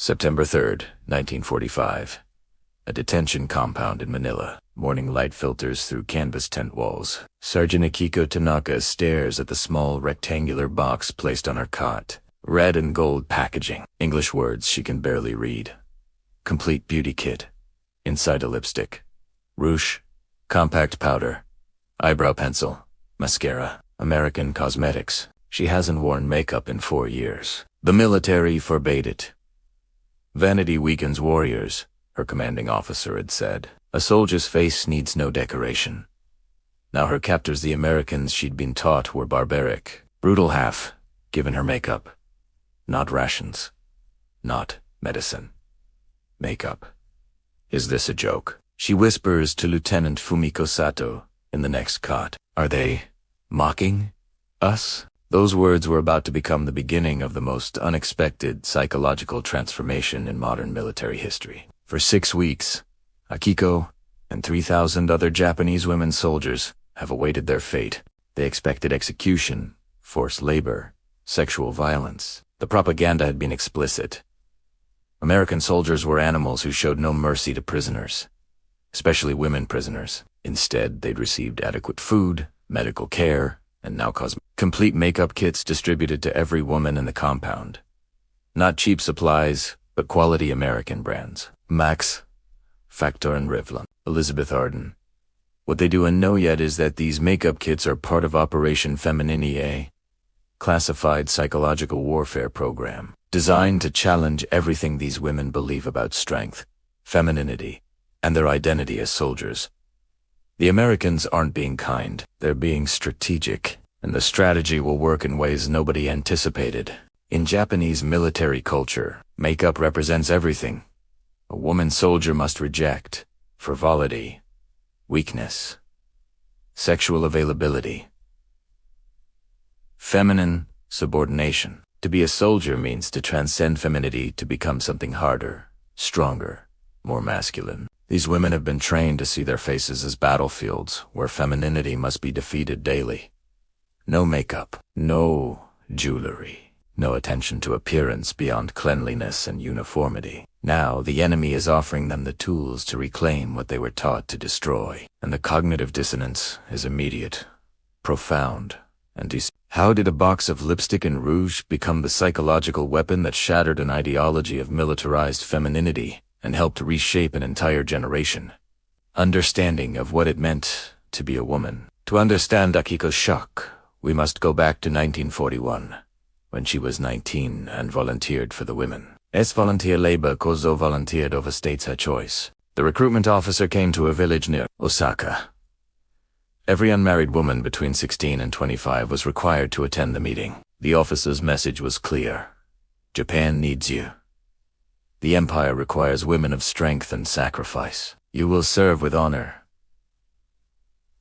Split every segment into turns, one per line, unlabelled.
September 3rd, 1945. A detention compound in Manila. Morning light filters through canvas tent walls. Sergeant Akiko Tanaka stares at the small rectangular box placed on her cot. Red and gold packaging. English words she can barely read. Complete beauty kit. Inside a lipstick. Rouge. Compact powder. Eyebrow pencil. Mascara. American cosmetics. She hasn't worn makeup in 4 years. The military forbade it. Vanity weakens warriors, her commanding officer had said. A soldier's face needs no decoration. Now her captors, the Americans she'd been taught, were barbaric, brutal half, given her makeup. Not rations. Not medicine. Makeup. Is this a joke? She whispers to Lieutenant Fumiko Sato in the next cot. Are they mocking us? Those words were about to become the beginning of the most unexpected psychological transformation in modern military history. For 6 weeks, Akiko and 3,000 other Japanese women soldiers have awaited their fate. They expected execution, forced labor, sexual violence. The propaganda had been explicit. American soldiers were animals who showed no mercy to prisoners, especially women prisoners. Instead, they'd received adequate food, medical care, and now complete makeup kits distributed to every woman in the compound. Not cheap supplies, but quality American brands. Max, Factor and Revlon. Elizabeth Arden. What they do and know yet is that these makeup kits are part of Operation Femininity, a classified psychological warfare program designed to challenge everything these women believe about strength, femininity, and their identity as soldiers. The Americans aren't being kind, they're being strategic, and the strategy will work in ways nobody anticipated. In Japanese military culture, makeup represents everything. A woman soldier must reject frivolity, weakness, sexual availability, feminine subordination. To be a soldier means to transcend femininity to become something harder, stronger, more masculine. These women have been trained to see their faces as battlefields where femininity must be defeated daily. No makeup, no jewelry, no attention to appearance beyond cleanliness and uniformity. Now the enemy is offering them the tools to reclaim what they were taught to destroy, and the cognitive dissonance is immediate, profound, and How did a box of lipstick and rouge become the psychological weapon that shattered an ideology of militarized femininity and helped reshape an entire generation? Understanding of what it meant to be a woman. To understand Akiko's shock, we must go back to 1941, when she was 19 and volunteered for the women. Es volunteer labor kozo volunteered overstates her choice. The recruitment officer came to a village near Osaka. Every unmarried woman between 16 and 25 was required to attend the meeting. The officer's message was clear. Japan needs you. The empire requires women of strength and sacrifice. You will serve with honor.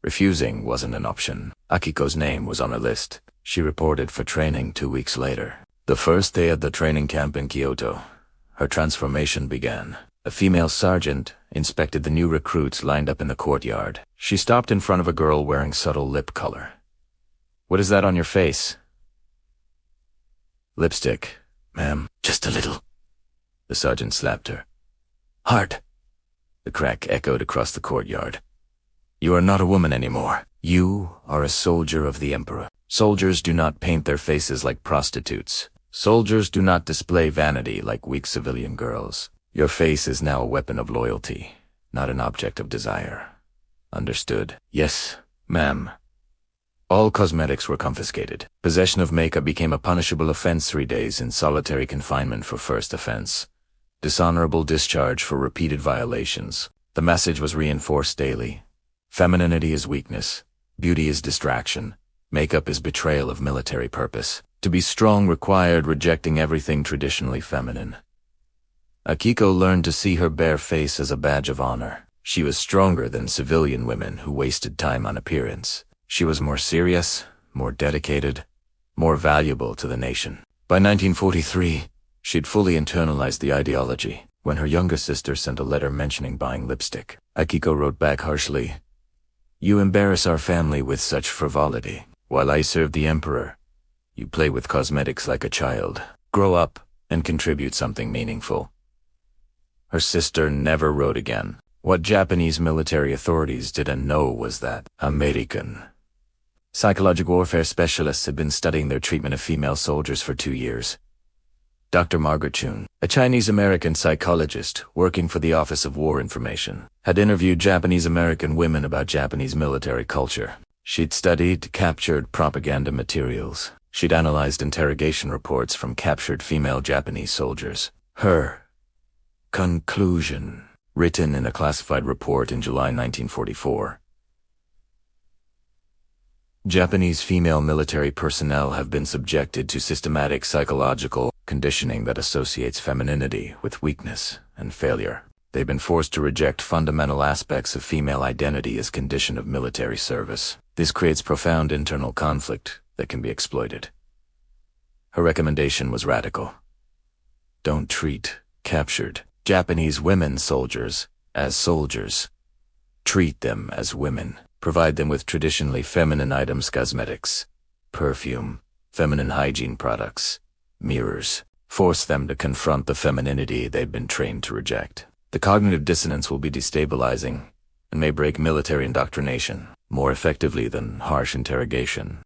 Refusing wasn't an option. Akiko's name was on a list. She reported for training 2 weeks later. The first day at the training camp in Kyoto, her transformation began. A female sergeant inspected the new recruits lined up in the courtyard. She stopped in front of a girl wearing subtle lip color. "What is that on your face?" "Lipstick, ma'am. Just a little." The sergeant slapped her. "Hard." The crack echoed across the courtyard. "You are not a woman anymore. You are a soldier of the emperor. Soldiers do not paint their faces like prostitutes. Soldiers do not display vanity like weak civilian girls. Your face is now a weapon of loyalty, not an object of desire. Understood?" "Yes, ma'am." All cosmetics were confiscated. Possession of makeup became a punishable offense. 3 days in solitary confinement for first offense. Dishonorable discharge for repeated violations. The message was reinforced daily. Femininity is weakness. Beauty is distraction. Makeup is betrayal of military purpose. To be strong required rejecting everything traditionally feminine. Akiko learned to see her bare face as a badge of honor. She was stronger than civilian women who wasted time on appearance. She was more serious, more dedicated, more valuable to the nation. By 1943, she'd fully internalized the ideology. When her younger sister sent a letter mentioning buying lipstick, Akiko wrote back harshly, "You embarrass our family with such frivolity. While I serve the emperor, you play with cosmetics like a child. Grow up." and contribute something meaningful. Her sister never wrote again. What Japanese military authorities didn't know was that American psychological warfare specialists had been studying their treatment of female soldiers for 2 years. Dr. Margaret Chun, a Chinese-American psychologist working for the Office of War Information, had interviewed Japanese-American women about Japanese military culture. She'd studied captured propaganda materials. She'd analyzed interrogation reports from captured female Japanese soldiers. Her conclusion, written in a classified report in July 1944. Japanese female military personnel have been subjected to systematic psychological conditioning that associates femininity with weakness and failure. They've been forced to reject fundamental aspects of female identity as condition of military service. This creates profound internal conflict that can be exploited. Her recommendation was radical. Don't treat captured Japanese women soldiers as soldiers. Treat them as women. Provide them with traditionally feminine items, cosmetics, perfume, feminine hygiene products, mirrors. Force them to confront the femininity they've been trained to reject. The cognitive dissonance will be destabilizing and may break military indoctrination more effectively than harsh interrogation.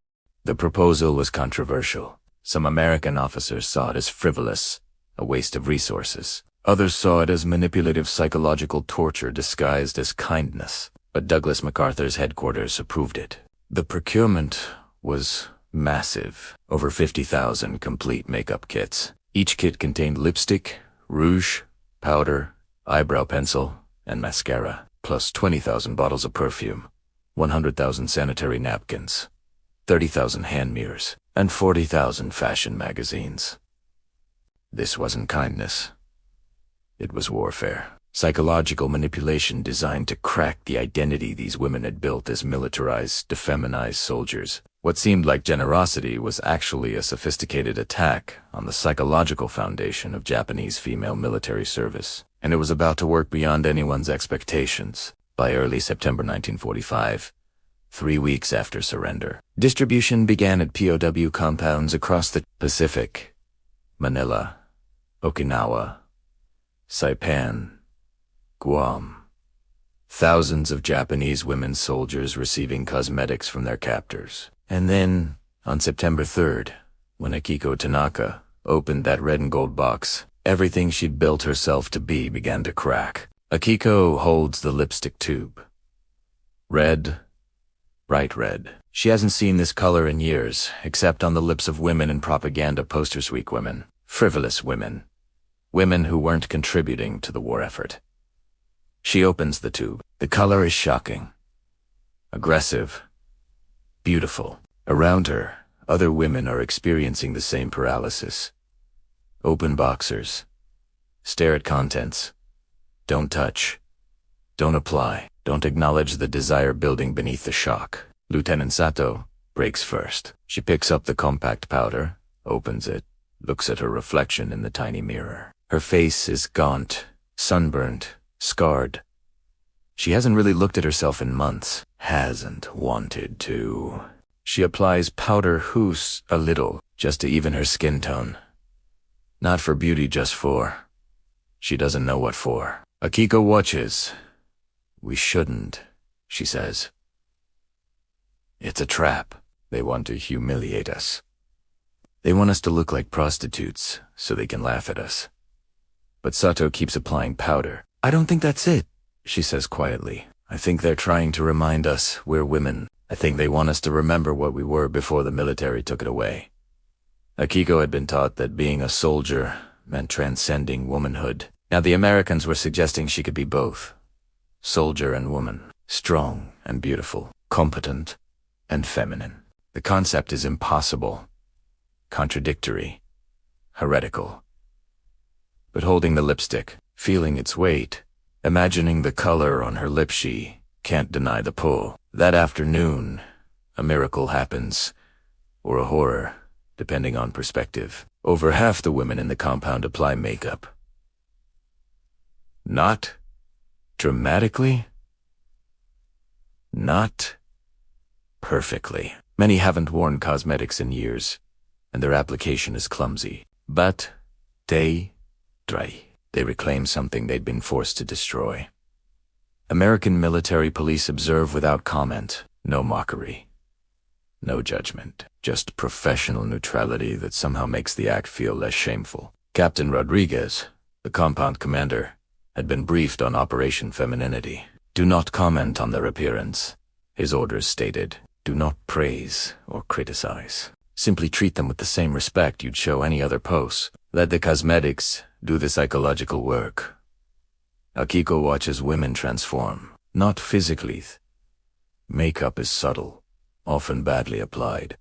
The proposal was controversial. Some American officers saw it as frivolous, a waste of resources. Others saw it as manipulative psychological torture disguised as kindness. But Douglas MacArthur's headquarters approved it. The procurement was massive. Over 50,000 complete makeup kits. Each kit contained lipstick, rouge, powder, eyebrow pencil, and mascara, plus 20,000 bottles of perfume, 100,000 sanitary napkins, 30,000 hand mirrors, and 40,000 fashion magazines. This wasn't kindness. It was warfare. Psychological manipulation designed to crack the identity these women had built as militarized, defeminized soldiers. What seemed like generosity was actually a sophisticated attack on the psychological foundation of Japanese female military service, and it was about to work beyond anyone's expectations. By early September 1945, 3 weeks after surrender, distribution began at POW compounds across the Pacific: Manila, Okinawa, Saipan, Guam. Thousands of Japanese women soldiers receiving cosmetics from their captors. And then, on September 3rd, when Akiko Tanaka opened that red and gold box, everything she'd built herself to be began to crack. Akiko holds the lipstick tube. Red, bright red. She hasn't seen this color in years, except on the lips of women in propaganda posters. Weak women. Frivolous women. Women who weren't contributing to the war effort. She opens the tube. The color is shocking. Aggressive. Beautiful. Around her, other women are experiencing the same paralysis. Open boxers. Stare at contents. Don't touch. Don't apply. Don't acknowledge the desire building beneath the shock. Lieutenant Sato breaks first. She picks up the compact powder, opens it, looks at her reflection in the tiny mirror. Her face is gaunt, sunburned, scarred. She hasn't really looked at herself in months. Hasn't wanted to. She applies powder hoosh a little, just to even her skin tone. Not for beauty, just for. She doesn't know what for. Akiko watches. We shouldn't, she says. It's a trap. They want to humiliate us. They want us to look like prostitutes, so they can laugh at us. But Sato keeps applying powder. I don't think that's it, she says quietly. I think they're trying to remind us we're women. I think they want us to remember what we were before the military took it away. Akiko had been taught that being a soldier meant transcending womanhood. Now the Americans were suggesting she could be both. Soldier and woman. Strong and beautiful. Competent and feminine. The concept is impossible. Contradictory. Heretical. But holding the lipstick, feeling its weight, imagining the color on her lip, she can't deny the pull. That afternoon, a miracle happens, or a horror, depending on perspective. Over half the women in the compound apply makeup. Not dramatically, not perfectly. Many haven't worn cosmetics in years, and their application is clumsy. But They reclaim something they'd been forced to destroy. American military police observe without comment, no mockery, no judgment, just professional neutrality that somehow makes the act feel less shameful. Captain Rodriguez, the compound commander, had been briefed on Operation Femininity. Do not comment on their appearance. His orders stated, do not praise or criticize. Simply treat them with the same respect you'd show any other post. Let the cosmetics do the psychological work. Akiko watches women transform, not physically. Makeup is subtle, often badly applied.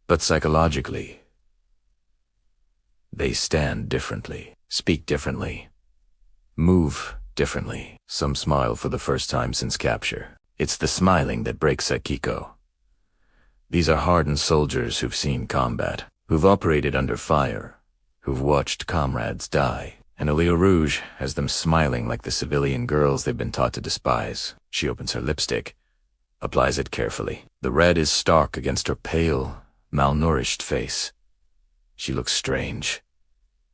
But psychologically, they stand differently, speak differently, move differently. Some smile for the first time since capture. It's the smiling that breaks Akiko. These are hardened soldiers who've seen combat, who've operated under fire, who've watched comrades die. And rouge has them smiling like the civilian girls they've been taught to despise. She opens her lipstick, applies it carefully. The red is stark against her pale, malnourished face. She looks strange.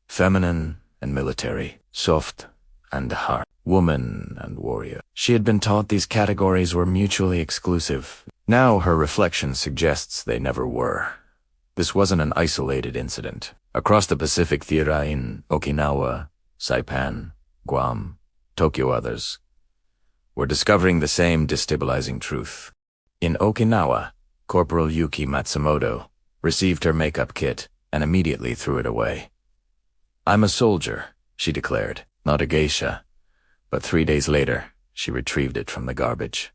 Feminine and military, soft and hard, woman and warrior. She had been taught these categories were mutually exclusive. Now her reflection suggests they never were. This wasn't an isolated incident. Across the Pacific theater in Okinawa, Saipan, Guam, Tokyo, others were discovering the same destabilizing truth. In Okinawa, Corporal Yuki Matsumoto received her makeup kit and immediately threw it away. I'm a soldier, she declared, not a geisha, but 3 days later, she retrieved it from the garbage.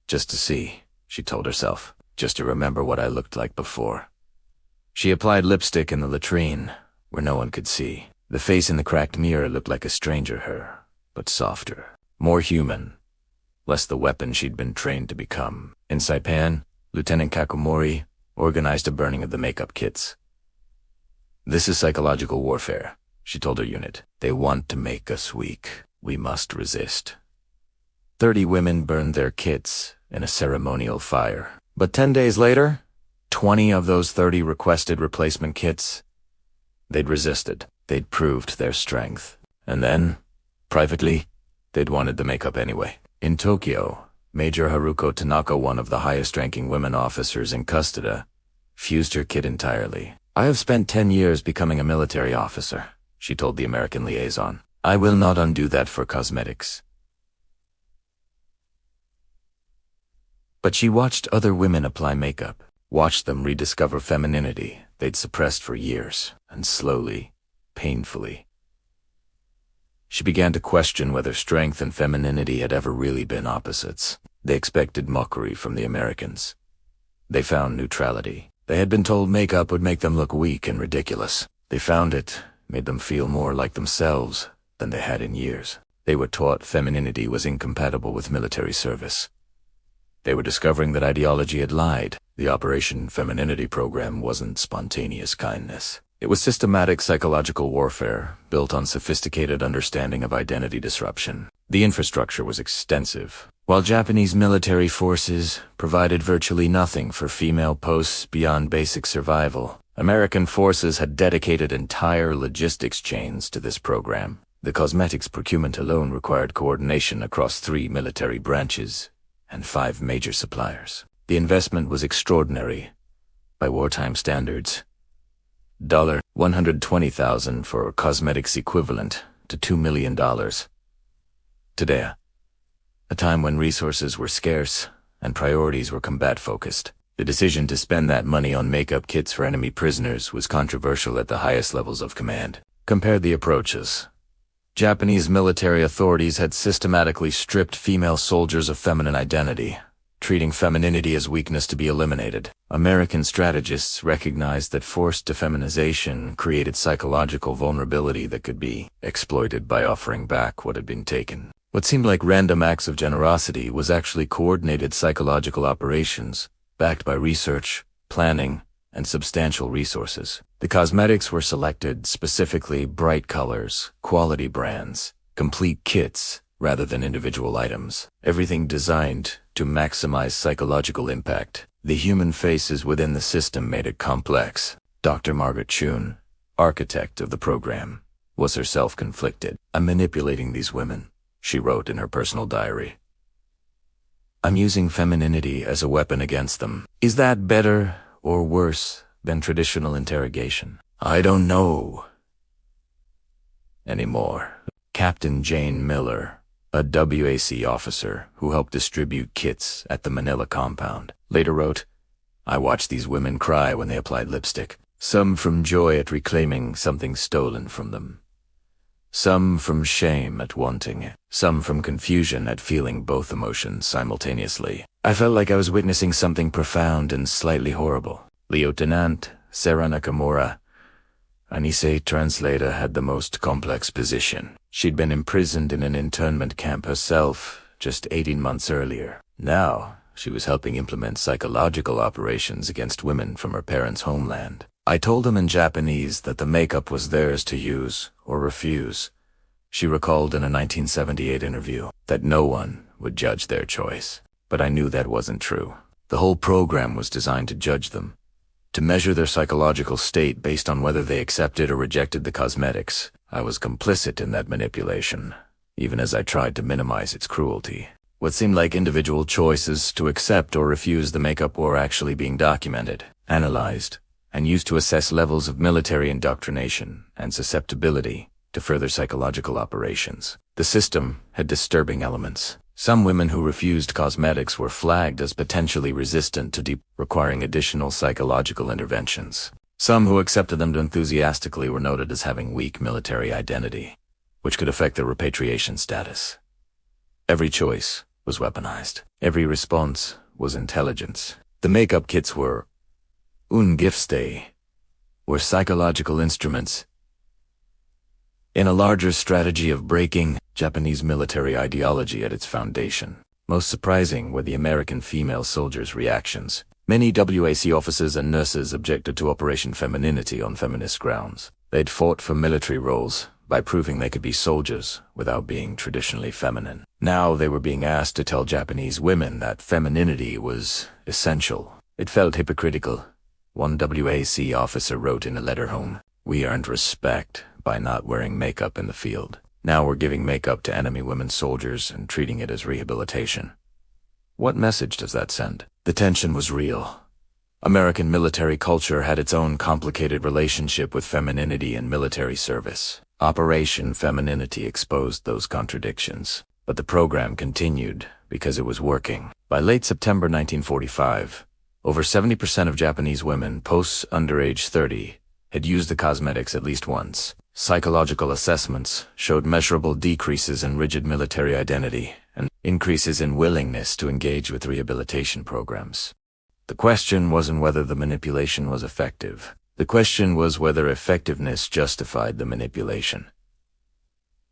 Just to see, she told herself, just to remember what I looked like before. She applied lipstick in the latrine, where no one could see. The face in the cracked mirror looked like a stranger her, but softer, more human, less the weapon she'd been trained to become. In Saipan, Lieutenant Kakumori organized a burning of the makeup kits. This is psychological warfare, she told her unit. They want to make us weak. We must resist. 30 women burned their kits in a ceremonial fire. But 10 days later, 20 of those 30 requested replacement kits. They'd resisted. They'd proved their strength. And then, privately, they'd wanted the makeup anyway. In Tokyo, Major Haruko Tanaka, one of the highest-ranking women officers in custody, fused her kit entirely. I have spent 10 years becoming a military officer, she told the American liaison. I will not undo that for cosmetics. But she watched other women apply makeup, watched them rediscover femininity they'd suppressed for years, and slowly, painfully, she began to question whether strength and femininity had ever really been opposites. They expected mockery from the Americans. They found neutrality. They had been told makeup would make them look weak and ridiculous. They found it made them feel more like themselves than they had in years. They were taught femininity was incompatible with military service. They were discovering that ideology had lied. The Operation Femininity program wasn't spontaneous kindness. It was systematic psychological warfare, built on sophisticated understanding of identity disruption. The infrastructure was extensive. While Japanese military forces provided virtually nothing for female posts beyond basic survival, American forces had dedicated entire logistics chains to this program. The cosmetics procurement alone required coordination across 3 military branches and 5 major suppliers. The investment was extraordinary by wartime standards. $120,000 for cosmetics equivalent to $2 million. Today, a time when resources were scarce and priorities were combat-focused, the decision to spend that money on makeup kits for enemy prisoners was controversial at the highest levels of command. Compare the approaches. Japanese military authorities had systematically stripped female soldiers of feminine identity, treating femininity as weakness to be eliminated. American strategists recognized that forced effeminization created psychological vulnerability that could be exploited by offering back what had been taken. What seemed like random acts of generosity was actually coordinated psychological operations, backed by research, planning, and substantial resources. The cosmetics were selected specifically bright colors, quality brands, complete kits, rather than individual items. Everything designed to maximize psychological impact. The human faces within the system made it complex. Dr. Margaret Chun, architect of the program, was herself conflicted. "I'm manipulating these women," she wrote in her personal diary. "I'm using femininity as a weapon against them. Is that better or worse than traditional interrogation? I don't know anymore." Captain Jane Miller, a WAC officer who helped distribute kits at the Manila compound, later wrote, "I watched these women cry when they applied lipstick, some from joy at reclaiming something stolen from them, some from shame at wanting it, some from confusion at feeling both emotions simultaneously. I felt like I was witnessing something profound and slightly horrible." Lieutenant Sarah Nakamura, an Issei translator, had the most complex position. She'd been imprisoned in an internment camp herself just 18 months earlier. Now, she was helping implement psychological operations against women from her parents' homeland. "I told them in Japanese that the makeup was theirs to use or refuse," she recalled in a 1978 interview, "that no one would judge their choice. But I knew that wasn't true. The whole program was designed to judge them, to measure their psychological state based on whether they accepted or rejected the cosmetics. I was complicit in that manipulation, even as I tried to minimize its cruelty. What seemed like individual choices to accept or refuse the makeup were actually being documented, analyzed, and used to assess levels of military indoctrination and susceptibility to further psychological operations. The system had disturbing elements. Some women who refused cosmetics were flagged as potentially resistant to requiring additional psychological interventions. Some who accepted them enthusiastically were noted as having weak military identity, which could affect their repatriation status. Every choice was weaponized. Every response was intelligence. The makeup kits were ungifte, were psychological instruments in a larger strategy of breaking Japanese military ideology at its foundation. Most surprising were the American female soldiers' reactions. Many WAC officers and nurses objected to Operation Femininity on feminist grounds. They'd fought for military roles by proving they could be soldiers without being traditionally feminine. Now they were being asked to tell Japanese women that femininity was essential. It felt hypocritical. One WAC officer wrote in a letter home, "We earned respect by not wearing makeup in the field. Now we're giving makeup to enemy women soldiers and treating it as rehabilitation." What message does that send? The tension was real. American military culture had its own complicated relationship with femininity and military service. Operation Femininity exposed those contradictions. But the program continued because it was working. By late September 1945, over 70% of Japanese women posts under age 30 had used the cosmetics at least once. Psychological assessments showed measurable decreases in rigid military identity and increases in willingness to engage with rehabilitation programs. The question wasn't whether the manipulation was effective. The question was whether effectiveness justified the manipulation.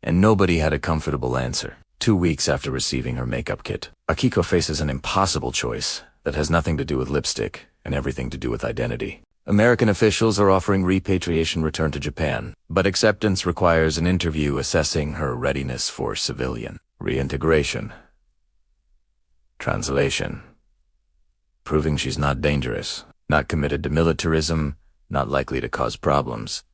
And nobody had a comfortable answer. 2 weeks after receiving her makeup kit, Akiko faces an impossible choice that has nothing to do with lipstick and everything to do with identity. American officials are offering repatriation return to Japan, but acceptance requires an interview assessing her readiness for civilian reintegration. Translation: proving she's not dangerous, not committed to militarism, not likely to cause problems.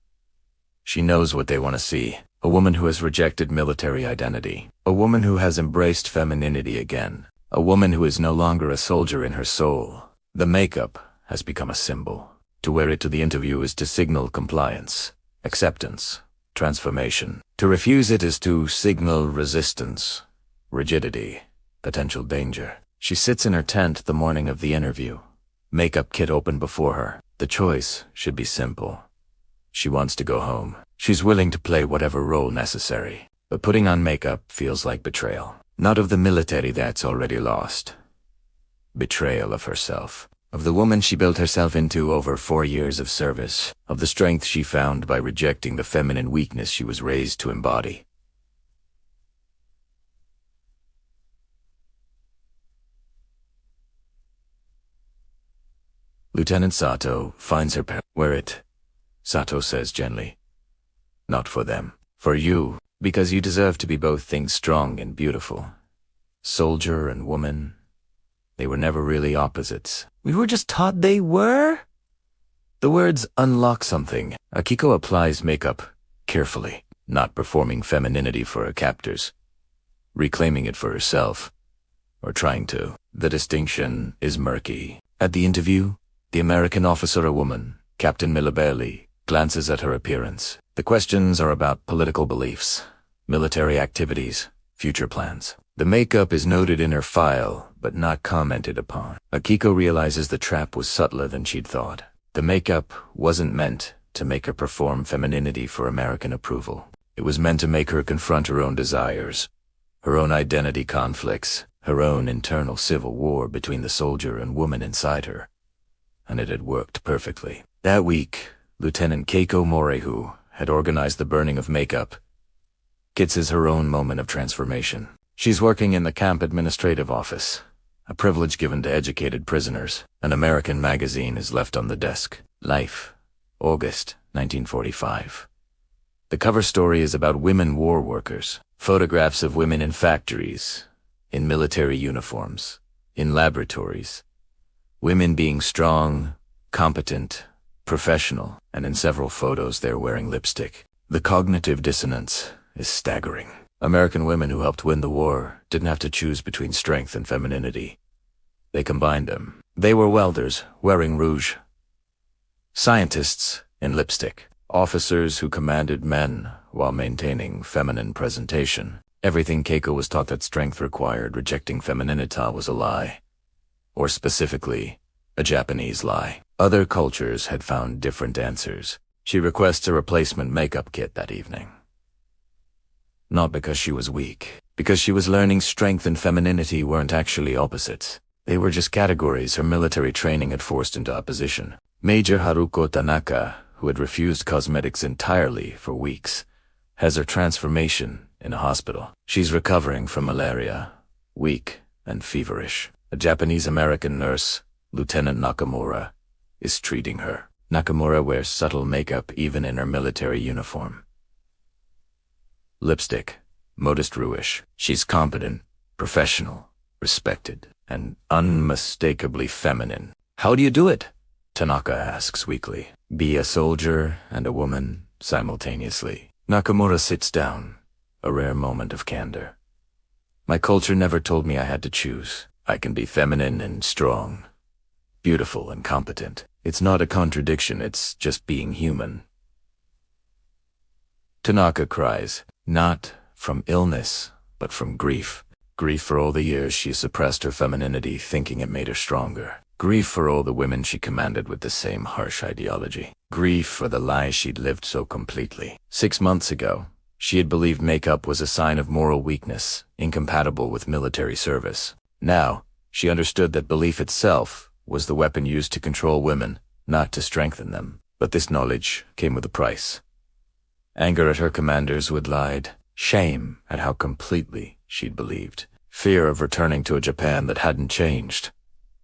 She knows what they want to see. A woman who has rejected military identity. A woman who has embraced femininity again. A woman who is no longer a soldier in her soul. The makeup has become a symbol. To wear it to the interview is to signal compliance, acceptance, transformation. To refuse it is to signal resistance, rigidity, potential danger. She sits in her tent the morning of the interview, makeup kit open before her. The choice should be simple. She wants to go home. She's willing to play whatever role necessary. But putting on makeup feels like betrayal. Not of the military that's already lost. Betrayal of herself. Of the woman she built herself into over 4 years of service. Of the strength she found by rejecting the feminine weakness she was raised to embody. Lieutenant Sato finds her parents. "Wear it," Sato says gently. "Not for them. For you, because you deserve to be both things strong and beautiful. Soldier and woman. They were never really opposites." "We were just taught they were?" The words unlock something. Akiko applies makeup carefully, not performing femininity for her captors, reclaiming it for herself, or trying to. The distinction is murky. At the interview, the American officer, a woman, Captain Milibeli, glances at her appearance. The questions are about political beliefs, military activities, future plans. The makeup is noted in her file, but not commented upon. Akiko realizes the trap was subtler than she'd thought. The makeup wasn't meant to make her perform femininity for American approval. It was meant to make her confront her own desires, her own identity conflicts, her own internal civil war between the soldier and woman inside her. And it had worked perfectly. That week, Lieutenant Keiko Morehu had organized the burning of makeup. Gets is her own moment of transformation. She's working in the camp administrative office, a privilege given to educated prisoners. An American magazine is left on the desk. Life, August 1945. The cover story is about women war workers. Photographs of women in factories, in military uniforms, in laboratories. Women being strong, competent, professional, and in several photos they're wearing lipstick. The cognitive dissonance is staggering. American women who helped win the war didn't have to choose between strength and femininity. They combined them. They were welders, wearing rouge. Scientists, in lipstick. Officers who commanded men while maintaining feminine presentation. Everything Keiko was taught that strength required rejecting femininity was a lie. Or specifically, a Japanese lie. Other cultures had found different answers. She requests a replacement makeup kit that evening. Not because she was weak, because she was learning strength and femininity weren't actually opposites. They were just categories her military training had forced into opposition. Major Haruko Tanaka, who had refused cosmetics entirely for weeks, has her transformation in a hospital. She's recovering from malaria, weak and feverish. A Japanese-American nurse, Lieutenant Nakamura, is treating her. Nakamura wears subtle makeup even in her military uniform. Lipstick, modest rouge. She's competent, professional, respected, and unmistakably feminine. How do you do it? Tanaka asks weakly. Be a soldier and a woman simultaneously. Nakamura sits down, a rare moment of candor. My culture never told me I had to choose. I can be feminine and strong, beautiful and competent. It's not a contradiction, it's just being human. Tanaka cries, not from illness, but from grief. Grief for all the years she suppressed her femininity, thinking it made her stronger. Grief for all the women she commanded with the same harsh ideology. Grief for the lie she'd lived so completely. 6 months ago, she had believed makeup was a sign of moral weakness, incompatible with military service. Now, she understood that belief itself was the weapon used to control women, not to strengthen them. But this knowledge came with a price. Anger at her commanders who had lied, shame at how completely she'd believed, fear of returning to a Japan that hadn't changed,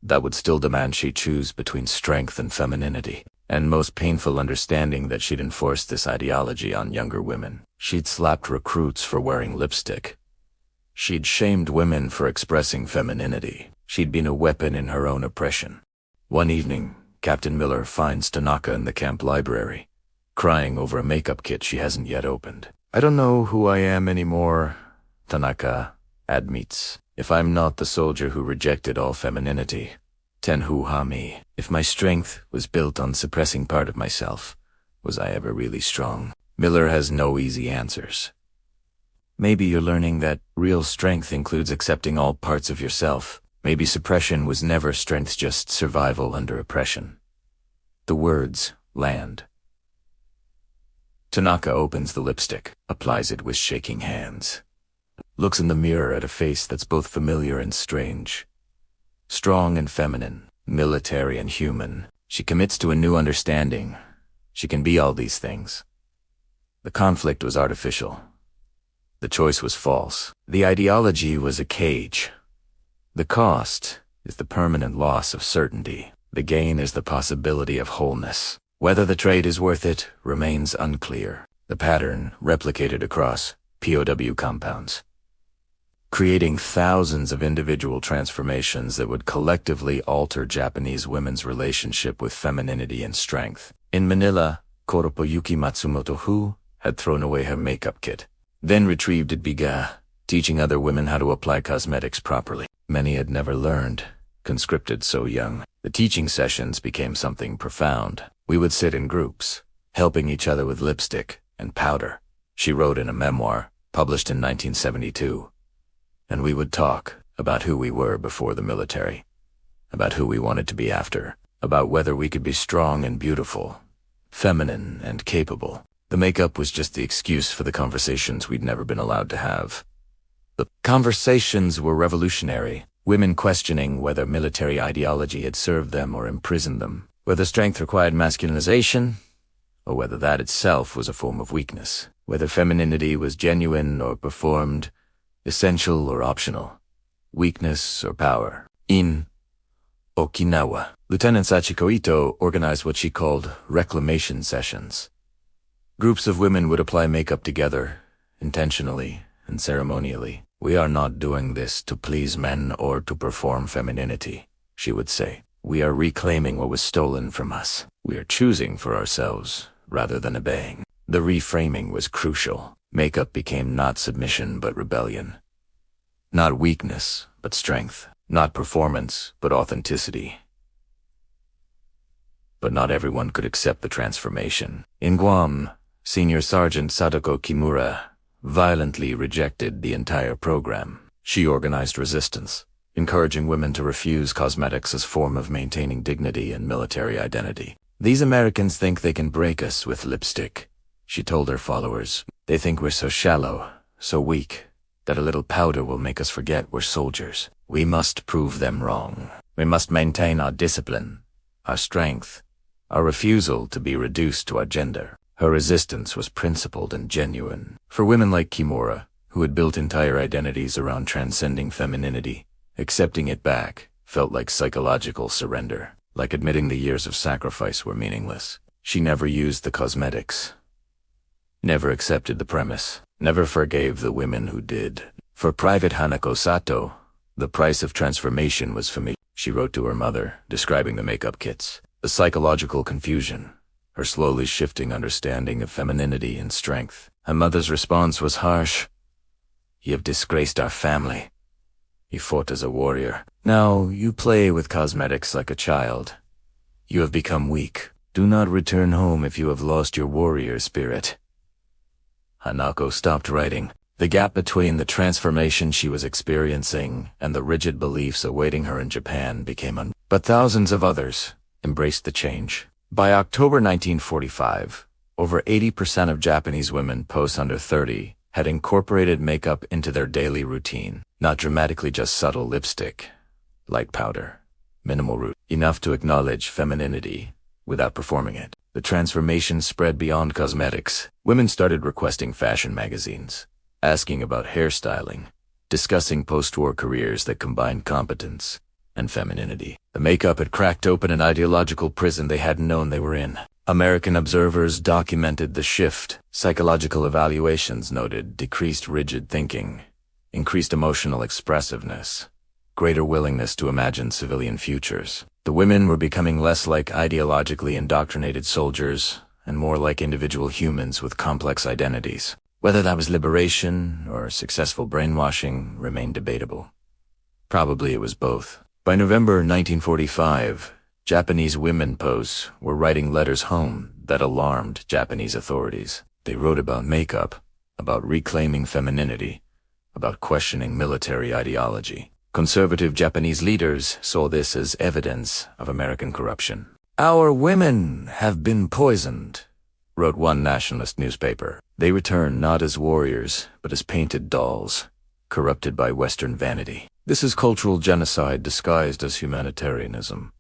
that would still demand she choose between strength and femininity, and most painful understanding that she'd enforced this ideology on younger women. She'd slapped recruits for wearing lipstick. She'd shamed women for expressing femininity. She'd been a weapon in her own oppression. One evening, Captain Miller finds Tanaka in the camp library, crying over a makeup kit she hasn't yet opened. I don't know who I am anymore, Tanaka admits. If I'm not the soldier who rejected all femininity, Tenhu Hami. If my strength was built on suppressing part of myself, was I ever really strong? Miller has no easy answers. Maybe you're learning that real strength includes accepting all parts of yourself. Maybe suppression was never strength, just survival under oppression. The words land. Tanaka opens the lipstick, applies it with shaking hands. Looks in the mirror at a face that's both familiar and strange. Strong and feminine, military and human. She commits to a new understanding. She can be all these things. The conflict was artificial. The choice was false. The ideology was a cage. The cost is the permanent loss of certainty. The gain is the possibility of wholeness. Whether the trade is worth it remains unclear. The pattern replicated across POW compounds. creating thousands of individual transformations that would collectively alter Japanese women's relationship with femininity and strength. In Manila, Koropoyuki Matsumoto-hu had thrown away her makeup kit, then retrieved it began, teaching other women how to apply cosmetics properly. Many had never learned, conscripted so young. The teaching sessions became something profound. We would sit in groups, helping each other with lipstick and powder, she wrote in a memoir published in 1972. And we would talk about who we were before the military, about who we wanted to be after, about whether we could be strong and beautiful, feminine and capable. The makeup was just the excuse for the conversations we'd never been allowed to have. The conversations were revolutionary, women questioning whether military ideology had served them or imprisoned them, whether strength required masculinization, or whether that itself was a form of weakness, whether femininity was genuine or performed, essential or optional, weakness or power. In Okinawa, Lieutenant Sachiko Ito organized what she called reclamation sessions. Groups of women would apply makeup together, intentionally and ceremonially. "We are not doing this to please men or to perform femininity," she would say. "We are reclaiming what was stolen from us. We are choosing for ourselves rather than obeying." The reframing was crucial. Makeup became not submission but rebellion. Not weakness but strength. Not performance but authenticity. But not everyone could accept the transformation. In Guam, Senior Sergeant Sadako Kimura violently rejected the entire program. She organized resistance, encouraging women to refuse cosmetics as a form of maintaining dignity and military identity. "These Americans think they can break us with lipstick," she told her followers. "They think we're so shallow, so weak, that a little powder will make us forget we're soldiers. We must prove them wrong. We must maintain our discipline, our strength, our refusal to be reduced to our gender." Her resistance was principled and genuine. For women like Kimura, who had built entire identities around transcending femininity, accepting it back felt like psychological surrender, like admitting the years of sacrifice were meaningless. She never used the cosmetics, never accepted the premise, never forgave the women who did. For Private Hanako Sato, the price of transformation was familiar. She wrote to her mother, describing the makeup kits, the psychological confusion, her slowly shifting understanding of femininity and strength. Her mother's response was harsh. "You have disgraced our family. You fought as a warrior. Now you play with cosmetics like a child. You have become weak. Do not return home if you have lost your warrior spirit." Hanako stopped writing. The gap between the transformation she was experiencing and the rigid beliefs awaiting her in Japan became But thousands of others embraced the change. By October 1945, over 80% of Japanese women post under 30 had incorporated makeup into their daily routine. Not dramatically just subtle lipstick, light powder, minimal rouge, enough to acknowledge femininity without performing it. The transformation spread beyond cosmetics. Women started requesting fashion magazines, asking about hairstyling, discussing post-war careers that combined competence and femininity. The makeup had cracked open an ideological prison they hadn't known they were in. American observers documented the shift. Psychological evaluations noted decreased rigid thinking, increased emotional expressiveness, greater willingness to imagine civilian futures. The women were becoming less like ideologically indoctrinated soldiers and more like individual humans with complex identities. Whether that was liberation or successful brainwashing remained debatable. Probably it was both. By November 1945, Japanese women posts were writing letters home that alarmed Japanese authorities. They wrote about makeup, about reclaiming femininity, about questioning military ideology. Conservative Japanese leaders saw this as evidence of American corruption. "Our women have been poisoned," wrote one nationalist newspaper. "They return not as warriors, but as painted dolls, corrupted by Western vanity." This is cultural genocide disguised as humanitarianism.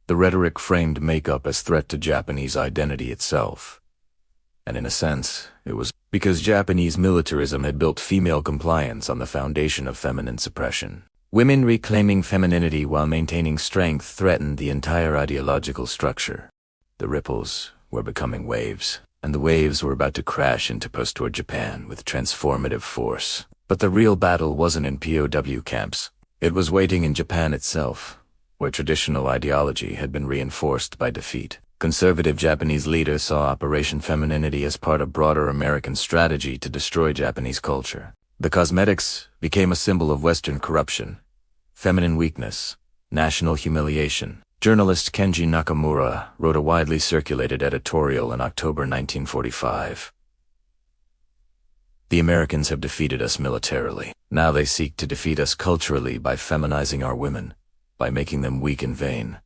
The rhetoric framed makeup as threat to Japanese identity itself. And in a sense, it was because Japanese militarism had built female compliance on the foundation of feminine suppression. Women reclaiming femininity while maintaining strength threatened the entire ideological structure. The ripples were becoming waves, and the waves were about to crash into post-war Japan with transformative force. But the real battle wasn't in POW camps. It was waiting in Japan itself, where traditional ideology had been reinforced by defeat. Conservative Japanese leaders saw Operation Femininity as part of broader American strategy to destroy Japanese culture. The cosmetics became a symbol of Western corruption, feminine weakness, national humiliation. Journalist Kenji Nakamura wrote a widely circulated editorial in October 1945. The Americans have defeated us militarily. Now they seek to defeat us culturally by feminizing our women, by making them weak and vain,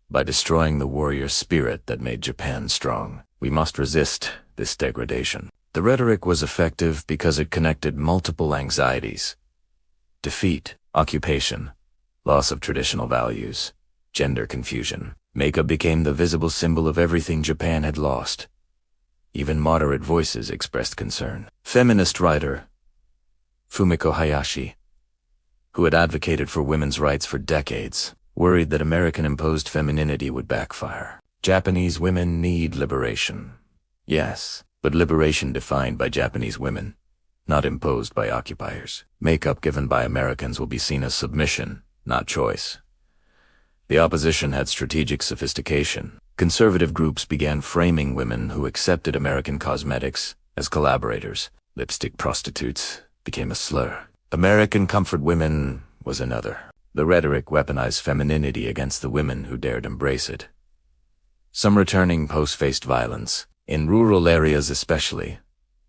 by destroying the warrior spirit that made Japan strong. We must resist this degradation. The rhetoric was effective because it connected multiple anxieties: defeat, occupation, loss of traditional values, gender confusion. Makeup became the visible symbol of everything Japan had lost. Even moderate voices expressed concern. Feminist writer Fumiko Hayashi, who had advocated for women's rights for decades, worried that American-imposed femininity would backfire. Japanese women need liberation. Yes, but liberation defined by Japanese women, not imposed by occupiers. Makeup given by Americans will be seen as submission, not choice. The opposition had strategic sophistication. Conservative groups began framing women who accepted American cosmetics as collaborators. Lipstick prostitutes became a slur. American comfort women was another. The rhetoric weaponized femininity against the women who dared embrace it. Some returning posts faced violence. In rural areas especially,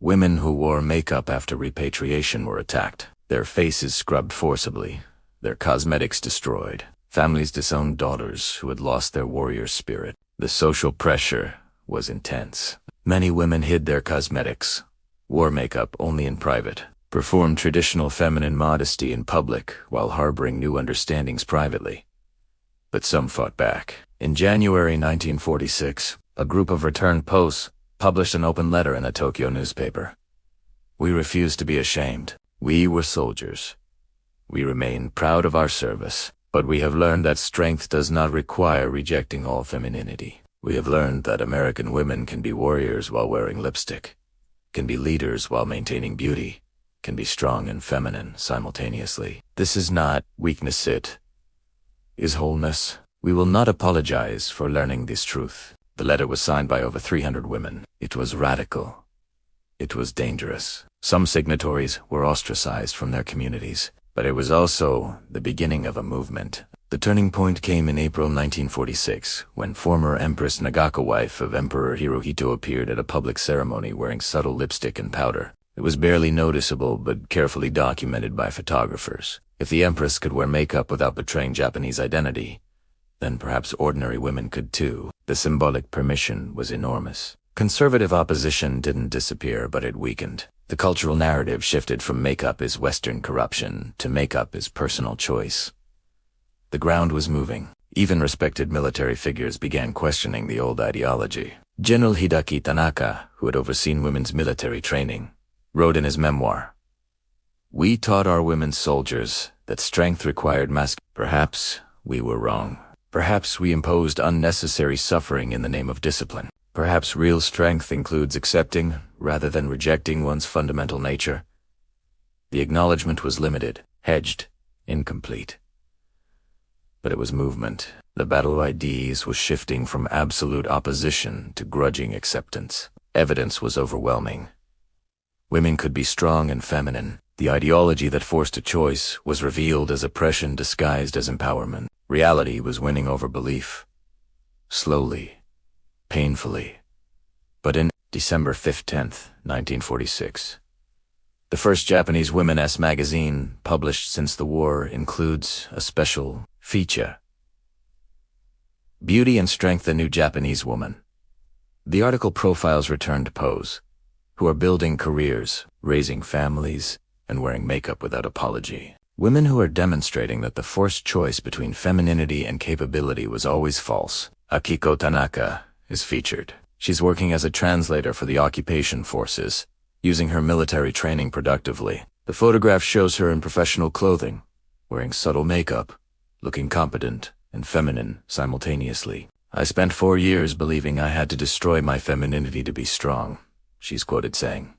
women who wore makeup after repatriation were attacked, their faces scrubbed forcibly, their cosmetics destroyed. Families disowned daughters who had lost their warrior spirit. The social pressure was intense. Many women hid their cosmetics, wore makeup only in private, performed traditional feminine modesty in public while harboring new understandings privately. But some fought back. In January 1946, a group of returned posts published an open letter in a Tokyo newspaper. We refused to be ashamed. We were soldiers. We remain proud of our service. But we have learned that strength does not require rejecting all femininity. We have learned that American women can be warriors while wearing lipstick, can be leaders while maintaining beauty, can be strong and feminine simultaneously. This is not weakness, it is wholeness. We will not apologize for learning this truth. The letter was signed by over 300 women. It was radical. It was dangerous. Some signatories were ostracized from their communities. But it was also the beginning of a movement. The turning point came in April 1946, when former Empress Nagako, wife of Emperor Hirohito, appeared at a public ceremony wearing subtle lipstick and powder. It was barely noticeable, but carefully documented by photographers. If the Empress could wear makeup without betraying Japanese identity, then perhaps ordinary women could too. The symbolic permission was enormous. Conservative opposition didn't disappear, but it weakened. The cultural narrative shifted from makeup is Western corruption to makeup is personal choice. The ground was moving. Even respected military figures began questioning the old ideology. General Hideki Tanaka, who had overseen women's military training, wrote in his memoir, "We taught our women soldiers that strength required Perhaps we were wrong. Perhaps we imposed unnecessary suffering in the name of discipline. Perhaps real strength includes accepting, rather than rejecting, one's fundamental nature." The acknowledgement was limited, hedged, incomplete. But it was movement. The battle of ideas was shifting from absolute opposition to grudging acceptance. Evidence was overwhelming. Women could be strong and feminine. The ideology that forced a choice was revealed as oppression disguised as empowerment. Reality was winning over belief. Slowly. Painfully. But in December 10th, 1946, the first Japanese women's magazine published since the war includes a special feature, Beauty and Strength, the New Japanese Woman. The article profiles returned POWs, who are building careers, raising families, and wearing makeup without apology. Women who are demonstrating that the forced choice between femininity and capability was always false. Akiko Tanaka is featured. She's working as a translator for the occupation forces, using her military training productively. The photograph shows her in professional clothing, wearing subtle makeup, looking competent and feminine simultaneously. "I spent 4 years believing I had to destroy my femininity to be strong," she's quoted saying.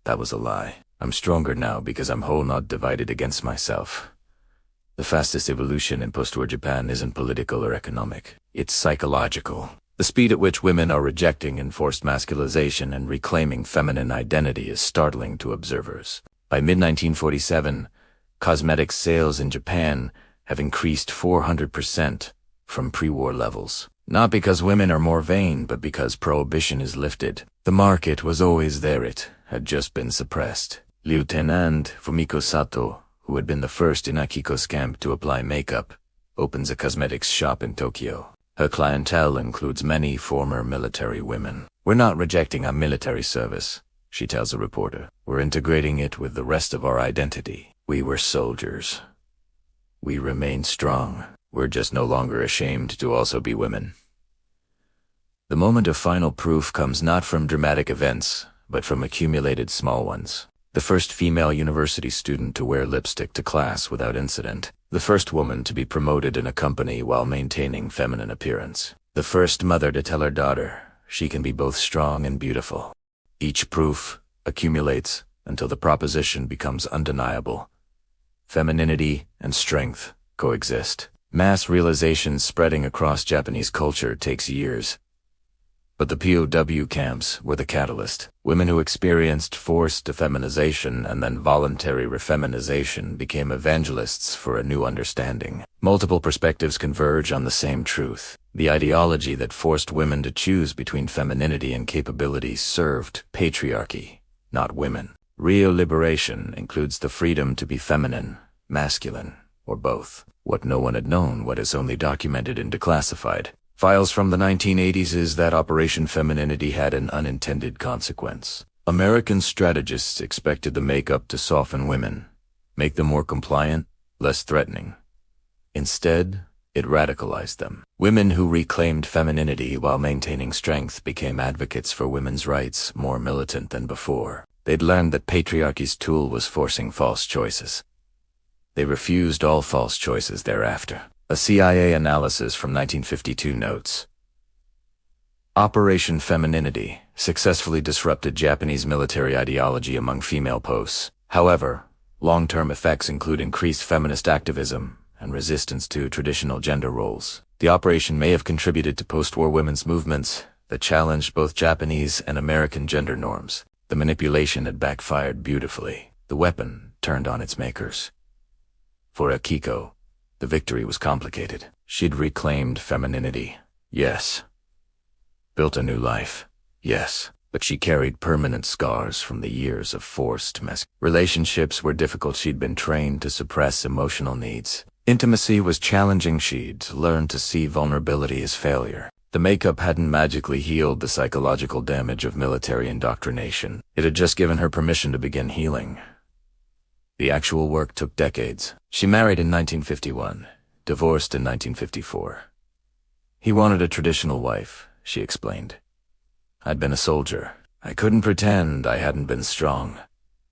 That was a lie. I'm stronger now because I'm whole, not divided against myself. The fastest evolution in post-war Japan isn't political or economic. It's psychological. The speed at which women are rejecting enforced masculinization and reclaiming feminine identity is startling to observers. By mid-1947, cosmetics sales in Japan have increased 400% from pre-war levels. Not because women are more vain, but because prohibition is lifted. The market was always there, it had just been suppressed. Lieutenant Fumiko Sato, who had been the first in Akiko's camp to apply makeup, opens a cosmetics shop in Tokyo. Her clientele includes many former military women. "We're not rejecting our military service," she tells a reporter. "We're integrating it with the rest of our identity. We were soldiers. We remain strong. We're just no longer ashamed to also be women." The moment of final proof comes not from dramatic events, but from accumulated small ones. The first female university student to wear lipstick to class without incident. The first woman to be promoted in a company while maintaining feminine appearance. The first mother to tell her daughter she can be both strong and beautiful. Each proof accumulates until the proposition becomes undeniable. Femininity and strength coexist. Mass realization spreading across Japanese culture takes years. But the POW camps were the catalyst. Women who experienced forced effeminization and then voluntary refeminization became evangelists for a new understanding. Multiple perspectives converge on the same truth. The ideology that forced women to choose between femininity and capability served patriarchy, not women. Real liberation includes the freedom to be feminine, masculine, or both. What no one had known, what is only documented in declassified files from the 1980s, is that Operation Femininity had an unintended consequence. American strategists expected the makeup to soften women, make them more compliant, less threatening. Instead, it radicalized them. Women who reclaimed femininity while maintaining strength became advocates for women's rights, more militant than before. They'd learned that patriarchy's tool was forcing false choices. They refused all false choices thereafter. A CIA analysis from 1952 notes, Operation Femininity successfully disrupted Japanese military ideology among female posts. However, long-term effects include increased feminist activism and resistance to traditional gender roles. The operation may have contributed to post-war women's movements that challenged both Japanese and American gender norms. The manipulation had backfired beautifully. The weapon turned on its makers. For Akiko, the victory was complicated. She'd reclaimed femininity, yes. Built a new life, yes. But she carried permanent scars from the years of forced relationships were difficult. She'd been trained to suppress emotional needs. Intimacy was challenging. She'd learned to see vulnerability as failure. The makeup hadn't magically healed the psychological damage of military indoctrination. It had just given her permission to begin healing. The actual work took decades. She married in 1951, divorced in 1954. He wanted a traditional wife, she explained. I'd been a soldier. I couldn't pretend I hadn't been strong,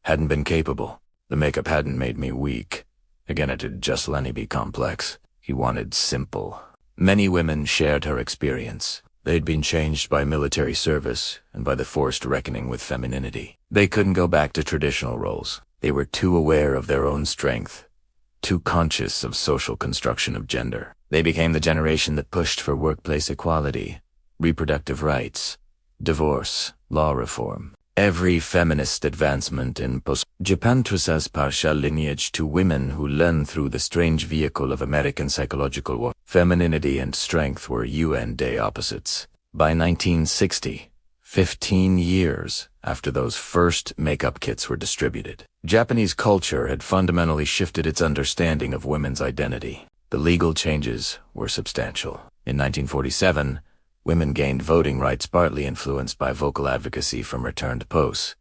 hadn't been capable. The makeup hadn't made me weak. Again, it had just let me be complex. He wanted simple. Many women shared her experience. They'd been changed by military service and by the forced reckoning with femininity. They couldn't go back to traditional roles. They were too aware of their own strength, too conscious of social construction of gender. They became the generation that pushed for workplace equality, reproductive rights, divorce, law reform. Every feminist advancement in Japan traces partial lineage to women who learned through the strange vehicle of American psychological war. Femininity and strength were UN Day opposites. By 1960, 15 years after those first makeup kits were distributed, Japanese culture had fundamentally shifted its understanding of women's identity. The legal changes were substantial. In 1947, women gained voting rights, partly influenced by vocal advocacy from returned posts.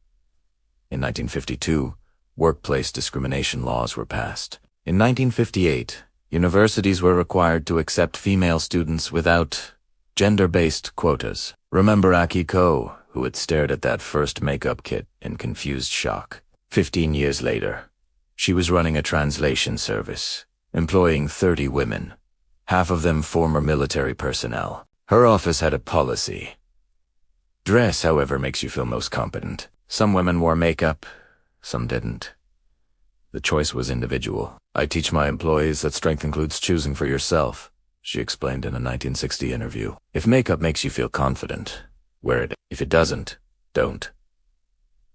In 1952, workplace discrimination laws were passed. In 1958, universities were required to accept female students without gender-based quotas. Remember Akiko, who had stared at that first makeup kit in confused shock. 15 years later, she was running a translation service, employing 30 women, half of them former military personnel. Her office had a policy. Dress, however, makes you feel most competent. Some women wore makeup, some didn't. The choice was individual. "I teach my employees that strength includes choosing for yourself," she explained in a 1960 interview. "If makeup makes you feel confident, wear it. If it doesn't, don't."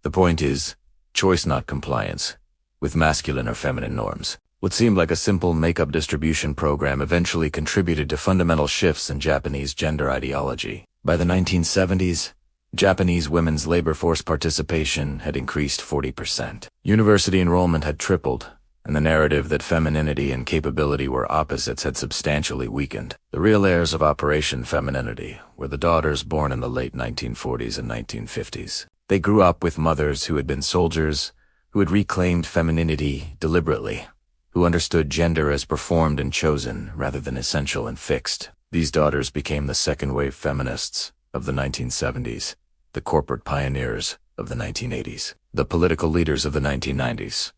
The point is, choice not compliance with masculine or feminine norms. What seemed like a simple makeup distribution program eventually contributed to fundamental shifts in Japanese gender ideology. By the 1970s, Japanese women's labor force participation had increased 40%. University enrollment had tripled, and the narrative that femininity and capability were opposites had substantially weakened. The real heirs of Operation Femininity were the daughters born in the late 1940s and 1950s. They grew up with mothers who had been soldiers, who had reclaimed femininity deliberately, who understood gender as performed and chosen rather than essential and fixed. These daughters became the second-wave feminists of the 1970s, the corporate pioneers of the 1980s, the political leaders of the 1990s.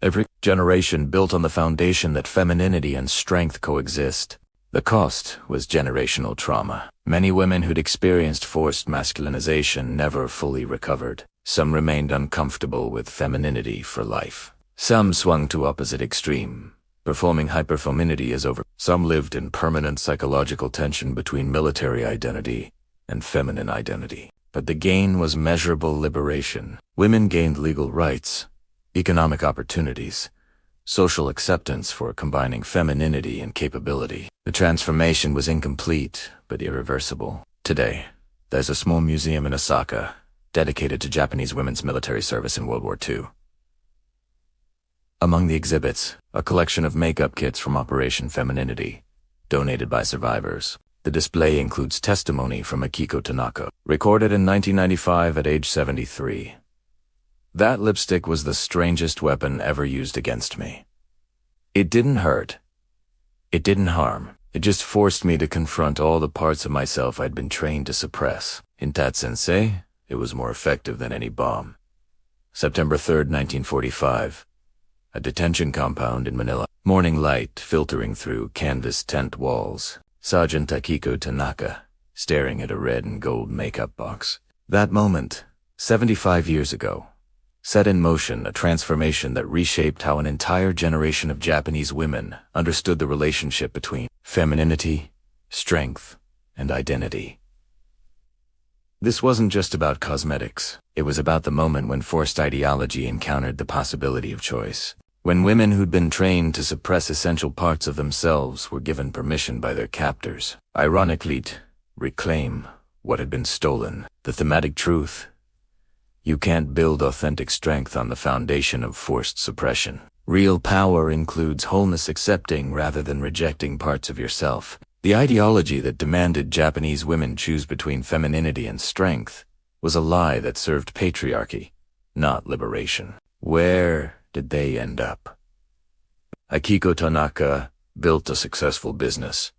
Every generation built on the foundation that femininity and strength coexist. The cost was generational trauma. Many women who'd experienced forced masculinization never fully recovered. Some remained uncomfortable with femininity for life. Some swung to opposite extreme, performing hyperfemininity as over. Some lived in permanent psychological tension between military identity and feminine identity. But the gain was measurable liberation. Women gained legal rights, economic opportunities, social acceptance for combining femininity and capability. The transformation was incomplete, but irreversible. Today, there's a small museum in Osaka dedicated to Japanese women's military service in World War II. Among the exhibits, a collection of makeup kits from Operation Femininity, donated by survivors. The display includes testimony from Akiko Tanaka, recorded in 1995 at age 73. "That lipstick was the strangest weapon ever used against me. It didn't hurt. It didn't harm. It just forced me to confront all the parts of myself I'd been trained to suppress. In Tatsensei, it was more effective than any bomb." September 3, 1945. A detention compound in Manila. Morning light filtering through canvas tent walls. Sergeant Akiko Tanaka, staring at a red and gold makeup box. That moment, 75 years ago, set in motion a transformation that reshaped how an entire generation of Japanese women understood the relationship between femininity, strength, and identity. This wasn't just about cosmetics. It was about the moment when forced ideology encountered the possibility of choice. When women who'd been trained to suppress essential parts of themselves were given permission by their captors, ironically, to reclaim what had been stolen. The thematic truth: you can't build authentic strength on the foundation of forced suppression. Real power includes wholeness, accepting rather than rejecting parts of yourself. The ideology that demanded Japanese women choose between femininity and strength was a lie that served patriarchy, not liberation. Where did they end up? Akiko Tanaka built a successful business,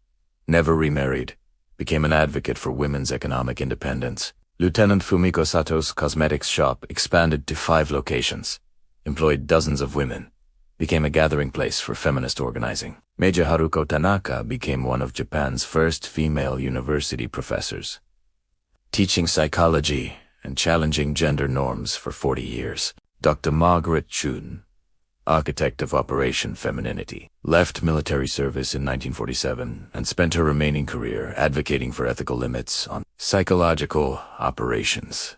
never remarried, became an advocate for women's economic independence. Lieutenant Fumiko Sato's cosmetics shop expanded to 5 locations, employed dozens of women, became a gathering place for feminist organizing. Major Haruko Tanaka became one of Japan's first female university professors, teaching psychology and challenging gender norms for 40 years. Dr. Margaret Chun, architect of Operation Femininity, left military service in 1947 and spent her remaining career advocating for ethical limits on psychological operations.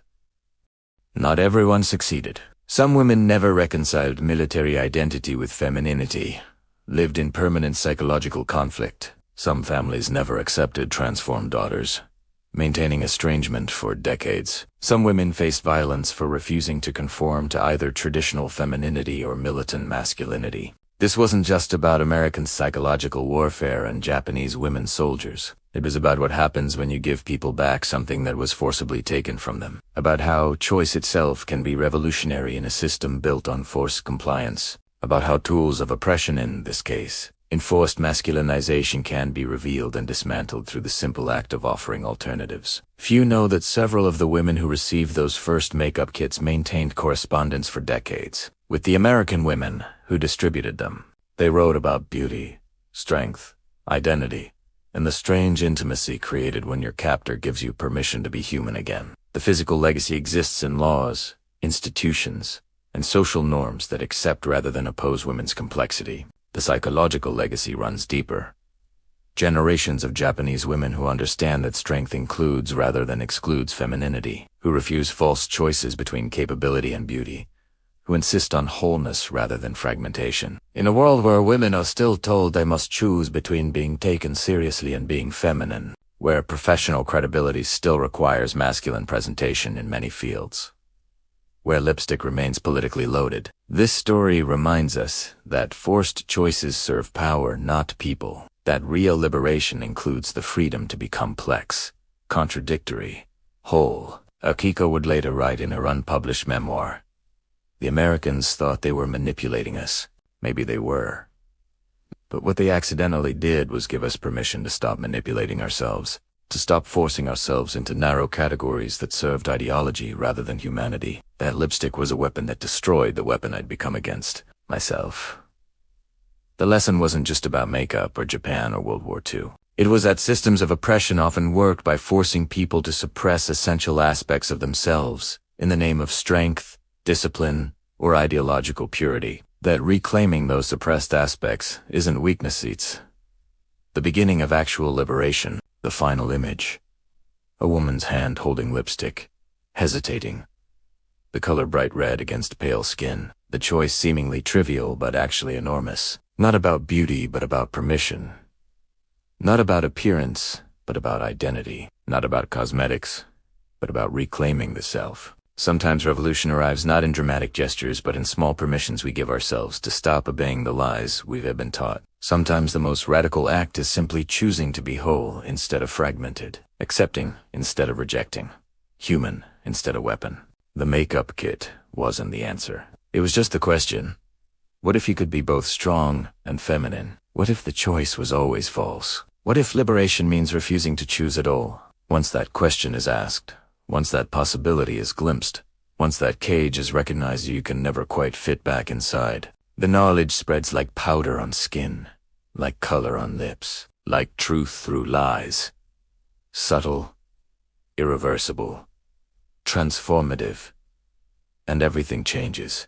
Not everyone succeeded. Some women never reconciled military identity with femininity, lived in permanent psychological conflict. Some families never accepted transformed daughters, maintaining estrangement for decades. Some women faced violence for refusing to conform to either traditional femininity or militant masculinity. This wasn't just about American psychological warfare and Japanese women soldiers. It was about what happens when you give people back something that was forcibly taken from them. About how choice itself can be revolutionary in a system built on forced compliance. About how tools of oppression, in this case, enforced masculinization, can be revealed and dismantled through the simple act of offering alternatives. Few know that several of the women who received those first makeup kits maintained correspondence for decades with the American women who distributed them. They wrote about beauty, strength, identity, and the strange intimacy created when your captor gives you permission to be human again. The physical legacy exists in laws, institutions, and and social norms that accept rather than oppose women's complexity. The psychological legacy runs deeper. Generations of Japanese women who understand that strength includes rather than excludes femininity, who refuse false choices between capability and beauty, who insist on wholeness rather than fragmentation. In a world where women are still told they must choose between being taken seriously and being feminine, where professional credibility still requires masculine presentation in many fields, where lipstick remains politically loaded, this story reminds us that forced choices serve power, not people, that real liberation includes the freedom to be complex, contradictory, whole. Akiko would later write in her unpublished memoir, "The Americans thought they were manipulating us. Maybe they were. But what they accidentally did was give us permission to stop manipulating ourselves, to stop forcing ourselves into narrow categories that served ideology rather than humanity. That lipstick was a weapon that destroyed the weapon I'd become against myself." The lesson wasn't just about makeup or Japan or World War II. It was that systems of oppression often worked by forcing people to suppress essential aspects of themselves in the name of strength, discipline, or ideological purity. That reclaiming those suppressed aspects isn't weakness, it's the beginning of actual liberation. The final image. A woman's hand holding lipstick, hesitating. The color bright red against pale skin. The choice seemingly trivial but actually enormous. Not about beauty but about permission. Not about appearance but about identity. Not about cosmetics but about reclaiming the self. Sometimes revolution arrives not in dramatic gestures but in small permissions we give ourselves to stop obeying the lies we've been taught. Sometimes the most radical act is simply choosing to be whole instead of fragmented, accepting instead of rejecting, human instead of weapon. The makeup kit wasn't the answer. It was just the question. What if you could be both strong and feminine? What if the choice was always false? What if liberation means refusing to choose at all? Once that question is asked, once that possibility is glimpsed, once that cage is recognized, you can never quite fit back inside. The knowledge spreads like powder on skin, like color on lips, like truth through lies. Subtle, irreversible, transformative, and everything changes.